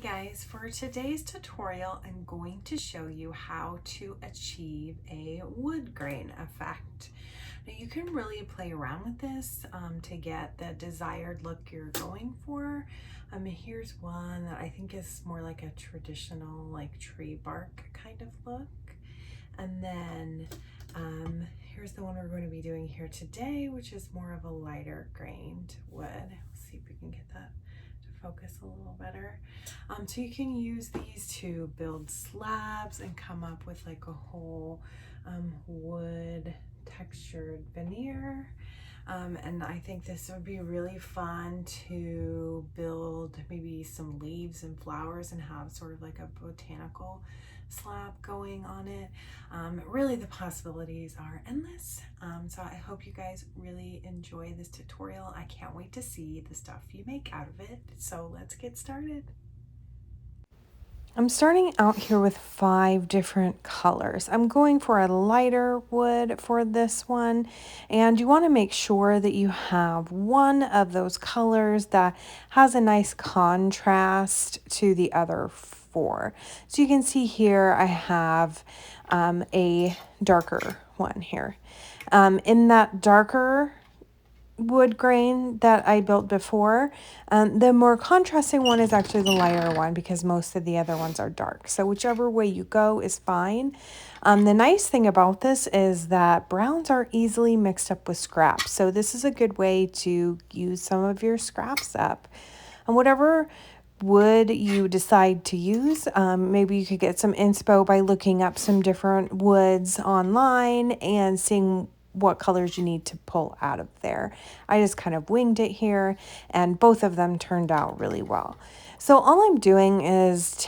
Guys, for today's tutorial I'm going to show you how to achieve a wood grain effect. Now you can really play around with this to get the desired look you're going for. Here's one that I think is more like a traditional like tree bark kind of look. And then here's the one we're going to be doing here today, which is more of a lighter grained wood. Let's see if we can get that focus a little better. So you can use these to build slabs and come up with like a whole wood textured veneer. And I think this would be really fun to build maybe some leaves and flowers and have sort of like a botanical slab going on it. Really the possibilities are endless. So I hope you guys really enjoy this tutorial. I can't wait to see the stuff you make out of it. So let's get started. I'm starting out here with 5 different colors. I'm going for a lighter wood for this one, and you want to make sure that you have one of those colors that has a nice contrast to the other 4. So you can see here I have a darker one here. In that darker wood grain that I built before, the more contrasting one is actually the lighter one because most of the other ones are dark. So whichever way you go is fine. The nice thing about this is that browns are easily mixed up with scraps. So this is a good way to use some of your scraps up. And whatever wood you decide to use, maybe you could get some inspo by looking up some different woods online and seeing what colors you need to pull out of there. I just kind of winged it here, and both of them turned out really well. So all I'm doing is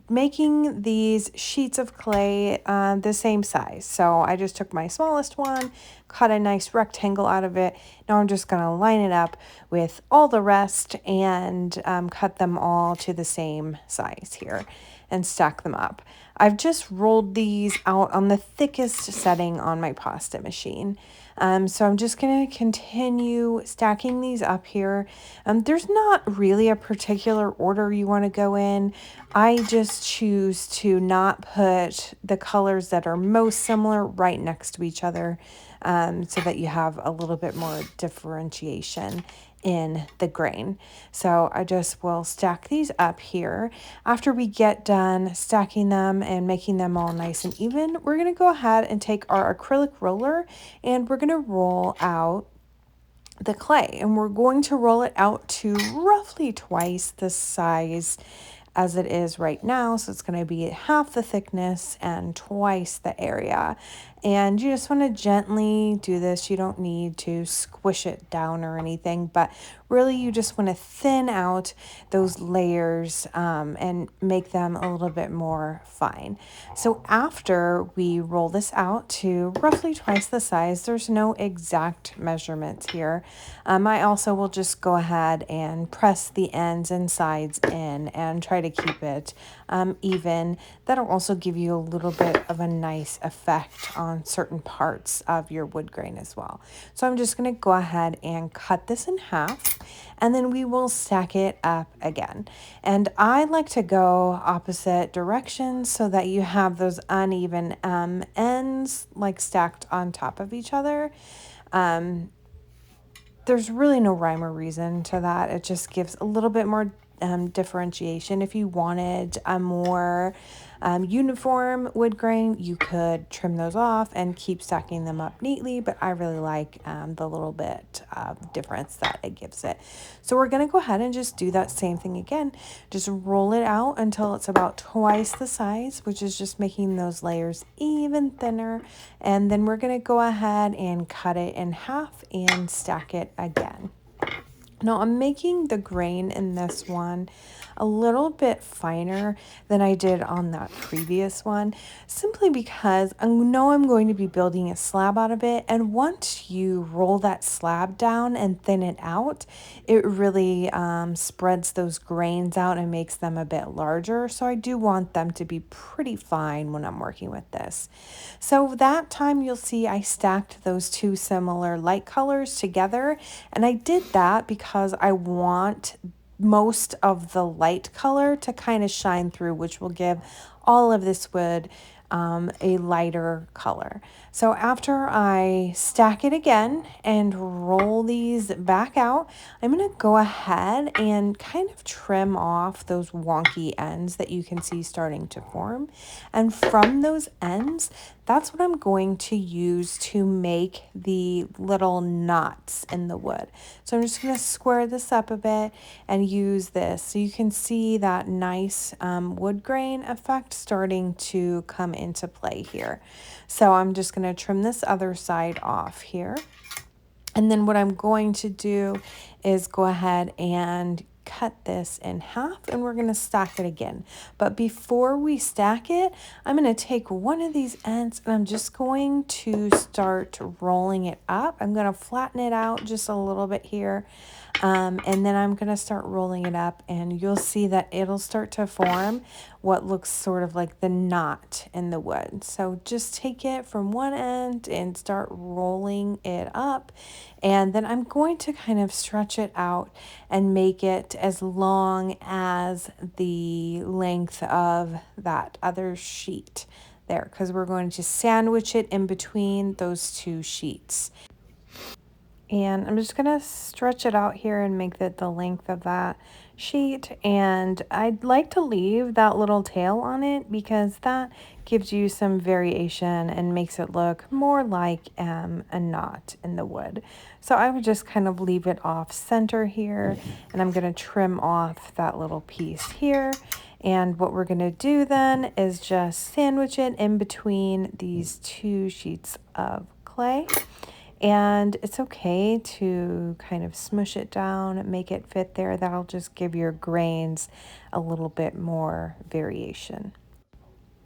making these sheets of clay the same size. So I just took my smallest one, cut a nice rectangle out of it. Now I'm just going to line it up with all the rest and cut them all to the same size here and stack them up. I've just rolled these out on the thickest setting on my pasta machine. So I'm just going to continue stacking these up here. There's not really a particular order you want to go in. I just choose to not put the colors that are most similar right next to each other, so that you have a little bit more differentiation in the grain. So I just will stack these up here. After we get done stacking them and making them all nice and even, we're going to go ahead and take our acrylic roller and we're going to roll out the clay, and we're going to roll it out to roughly twice the size as it is right now. So it's going to be half the thickness and twice the area. And you just want to gently do this. You don't need to squish it down or anything, but really you just want to thin out those layers and make them a little bit more fine. So after we roll this out to roughly twice the size, there's no exact measurements here. I also will just go ahead and press the ends and sides in and try to keep it even. That'll also give you a little bit of a nice effect on certain parts of your wood grain as well. So I'm just going to go ahead and cut this in half, and then we will stack it up again. And I like to go opposite directions so that you have those uneven ends like stacked on top of each other. There's really no rhyme or reason to that. It just gives a little bit more differentiation. If you wanted a more uniform wood grain, you could trim those off and keep stacking them up neatly, but I really like the little bit of difference that it gives it. So we're going to go ahead and just do that same thing again. Just roll it out until it's about twice the size, which is just making those layers even thinner, and then we're going to go ahead and cut it in half and stack it again. Now I'm making the grain in this one a little bit finer than I did on that previous one, simply because I know I'm going to be building a slab out of it, and once you roll that slab down and thin it out, it really spreads those grains out and makes them a bit larger. So I do want them to be pretty fine when I'm working with this. So that time you'll see I stacked those 2 similar light colors together, and I did that because I want most of the light color to kind of shine through, which will give all of this wood a lighter color. So after I stack it again and roll these back out, I'm going to go ahead and kind of trim off those wonky ends that you can see starting to form. And from those ends, that's what I'm going to use to make the little knots in the wood. So I'm just going to square this up a bit and use this. So you can see that nice wood grain effect starting to come into play here. So I'm just going to trim this other side off here. And then what I'm going to do is go ahead and cut this in half, and we're going to stack it again. But before we stack it, I'm going to take one of these ends and I'm just going to start rolling it up. I'm going to flatten it out just a little bit here. And then I'm going to start rolling it up, and you'll see that it'll start to form what looks sort of like the knot in the wood. So just take it from one end and start rolling it up. And then I'm going to kind of stretch it out and make it as long as the length of that other sheet there, because we're going to sandwich it in between those two sheets. And I'm just gonna stretch it out here and make it the length of that sheet. And I'd like to leave that little tail on it because that gives you some variation and makes it look more like a knot in the wood. So I would just kind of leave it off center here, and I'm gonna trim off that little piece here. And what we're gonna do then is just sandwich it in between these two sheets of clay. And it's okay to kind of smush it down, make it fit there. That'll just give your grains a little bit more variation.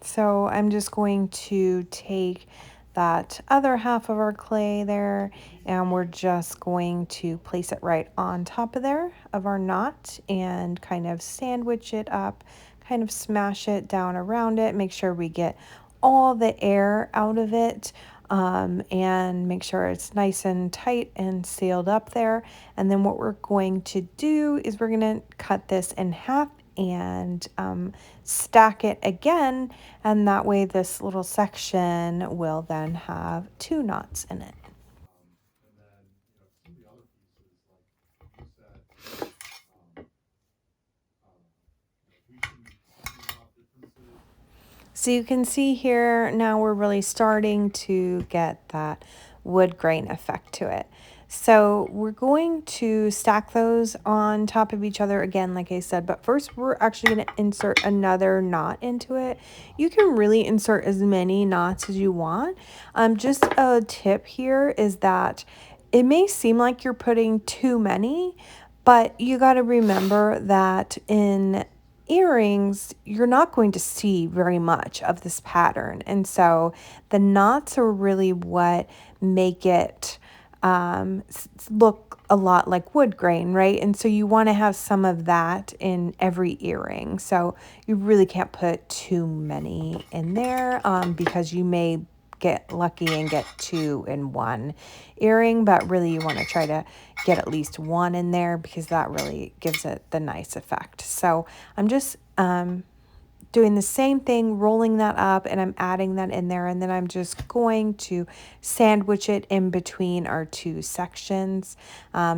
So I'm just going to take that other half of our clay there, and we're just going to place it right on top of there of our knot and kind of sandwich it up, kind of smash it down around it, make sure we get all the air out of it. And make sure it's nice and tight and sealed up there. And then what we're going to do is we're going to cut this in half and stack it again, and that way this little section will then have two knots in it. So you can see here now we're really starting to get that wood grain effect to it. So we're going to stack those on top of each other again, like I said, but first we're actually going to insert another knot into it. You can really insert as many knots as you want. Just a tip here is that it may seem like you're putting too many, but you got to remember that in earrings, you're not going to see very much of this pattern. And so the knots are really what make it look a lot like wood grain, right? And so you want to have some of that in every earring. So you really can't put too many in there because you may get lucky and get two in one earring, but really you want to try to get at least one in there because that really gives it the nice effect. So I'm just doing the same thing, rolling that up, and I'm adding that in there, and then I'm just going to sandwich it in between our two sections,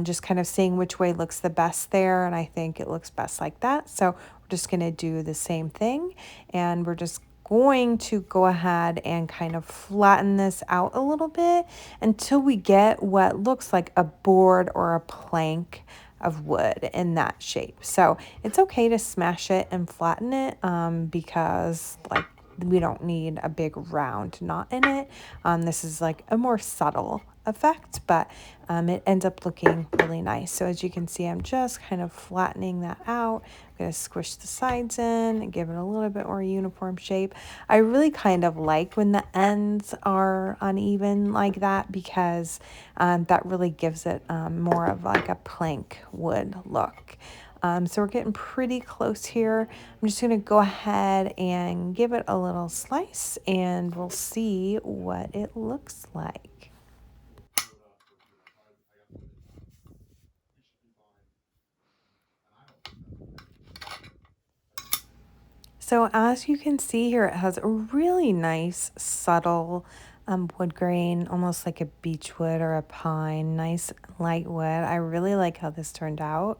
just kind of seeing which way looks the best there, and I think it looks best like that. So we're just going to do the same thing, and we're just going to go ahead and kind of flatten this out a little bit until we get what looks like a board or a plank of wood in that shape. So it's okay to smash it and flatten it because like we don't need a big round knot in it. This is like a more subtle effect, but it ends up looking really nice. So as you can see, I'm just kind of flattening that out. I'm going to squish the sides in and give it a little bit more uniform shape. I really kind of like when the ends are uneven like that because that really gives it more of like a plank wood look. So we're getting pretty close here. I'm just going to go ahead and give it a little slice and we'll see what it looks like. So as you can see here, it has a really nice subtle wood grain, almost like a beech wood or a pine, nice light wood. I really like how this turned out.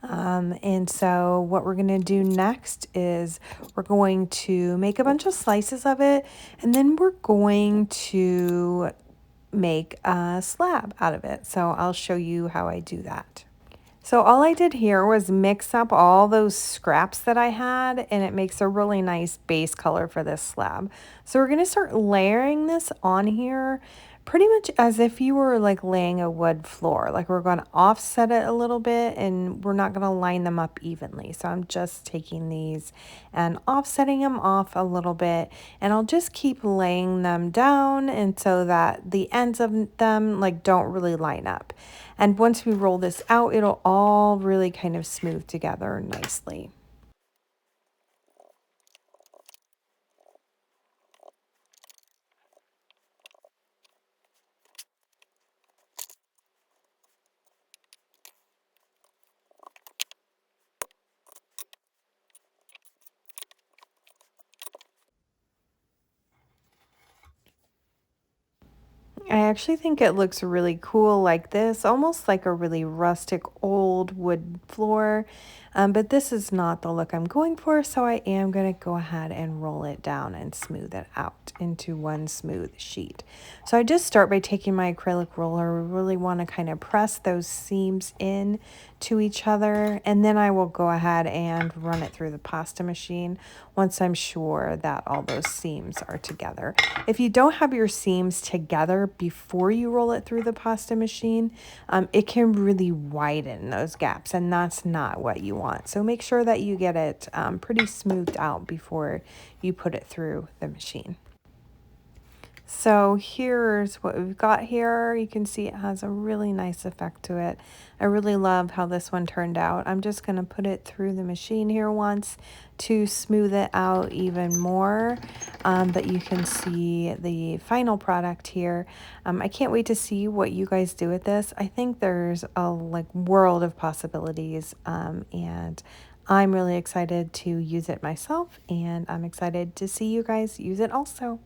And so what we're going to do next is we're going to make a bunch of slices of it, and then we're going to make a slab out of it. So I'll show you how I do that. So all I did here was mix up all those scraps that I had, and it makes a really nice base color for this slab. So we're gonna start layering this on here pretty much as if you were like laying a wood floor. Like we're gonna offset it a little bit and we're not gonna line them up evenly. So I'm just taking these and offsetting them off a little bit, and I'll just keep laying them down and so that the ends of them like don't really line up. And once we roll this out, it'll all really kind of smooth together nicely. I actually think it looks really cool like this, almost like a really rustic old wood floor. But this is not the look I'm going for, so I am going to go ahead and roll it down and smooth it out into one smooth sheet. So I just start by taking my acrylic roller. We really want to kind of press those seams in to each other, and then I will go ahead and run it through the pasta machine once I'm sure that all those seams are together. If you don't have your seams together before you roll it through the pasta machine, it can really widen those gaps, and that's not what you want. So make sure that you get it pretty smoothed out before you put it through the machine. So here's what we've got here. You can see it has a really nice effect to it. I really love how this one turned out. I'm just going to put it through the machine here once to smooth it out even more. But you can see the final product here. I can't wait to see what you guys do with this. I think there's a world of possibilities, and I'm really excited to use it myself, and I'm excited to see you guys use it also.